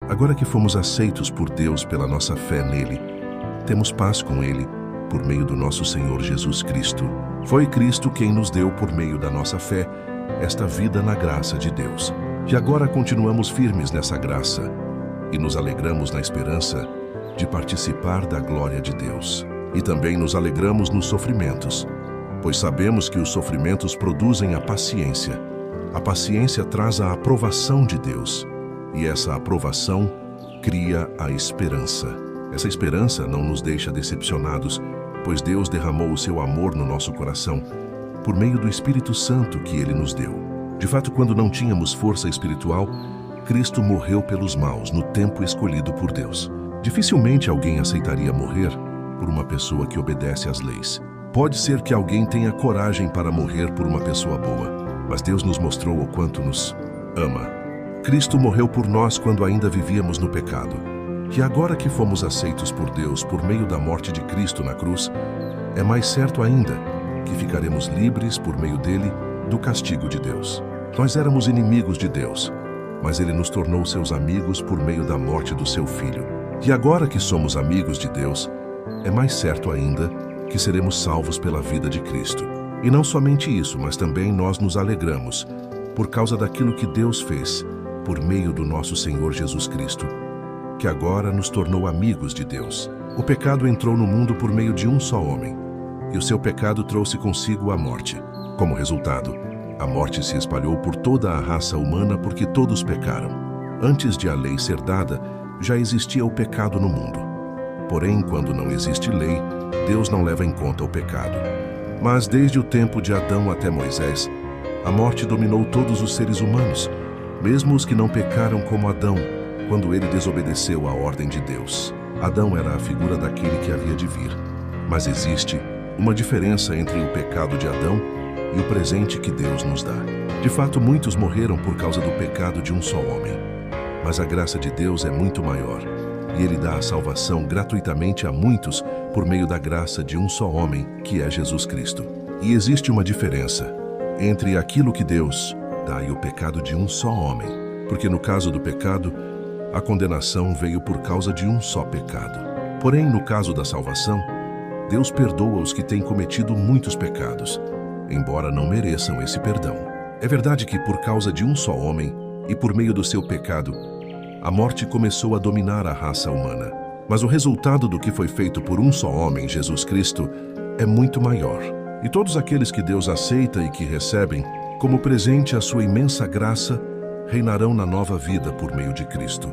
Agora que fomos aceitos por Deus pela nossa fé nele, temos paz com ele por meio do nosso Senhor Jesus Cristo. Foi Cristo quem nos deu, por meio da nossa fé, esta vida na graça de Deus. E agora continuamos firmes nessa graça e nos alegramos na esperança de participar da glória de Deus. E também nos alegramos nos sofrimentos, pois sabemos que os sofrimentos produzem a paciência. A paciência traz a aprovação de Deus, e essa aprovação cria a esperança. Essa esperança não nos deixa decepcionados, pois Deus derramou o seu amor no nosso coração por meio do Espírito Santo que ele nos deu. De fato, quando não tínhamos força espiritual, Cristo morreu pelos maus no tempo escolhido por Deus. Dificilmente alguém aceitaria morrer por uma pessoa que obedece às leis. Pode ser que alguém tenha coragem para morrer por uma pessoa boa, mas Deus nos mostrou o quanto nos ama. Cristo morreu por nós quando ainda vivíamos no pecado. E agora que fomos aceitos por Deus por meio da morte de Cristo na cruz, é mais certo ainda que ficaremos livres por meio dele do castigo de Deus. Nós éramos inimigos de Deus, mas ele nos tornou seus amigos por meio da morte do seu Filho. E agora que somos amigos de Deus, é mais certo ainda que seremos salvos pela vida de Cristo. E não somente isso, mas também nós nos alegramos por causa daquilo que Deus fez por meio do nosso Senhor Jesus Cristo, que agora nos tornou amigos de Deus. O pecado entrou no mundo por meio de um só homem, e o seu pecado trouxe consigo a morte. Como resultado, a morte se espalhou por toda a raça humana porque todos pecaram. Antes de a lei ser dada, já existia o pecado no mundo. Porém, quando não existe lei, Deus não leva em conta o pecado. Mas desde o tempo de Adão até Moisés, a morte dominou todos os seres humanos, mesmo os que não pecaram como Adão, quando ele desobedeceu à ordem de Deus. Adão era a figura daquele que havia de vir. Mas existe uma diferença entre o pecado de Adão e o presente que Deus nos dá. De fato, muitos morreram por causa do pecado de um só homem. Mas a graça de Deus é muito maior, e ele dá a salvação gratuitamente a muitos por meio da graça de um só homem, que é Jesus Cristo. E existe uma diferença entre aquilo que Deus dá e o pecado de um só homem, porque no caso do pecado, a condenação veio por causa de um só pecado. Porém, no caso da salvação, Deus perdoa os que têm cometido muitos pecados, embora não mereçam esse perdão. É verdade que por causa de um só homem e por meio do seu pecado, a morte começou a dominar a raça humana. Mas o resultado do que foi feito por um só homem, Jesus Cristo, é muito maior. E todos aqueles que Deus aceita e que recebem como presente a sua imensa graça, reinarão na nova vida por meio de Cristo.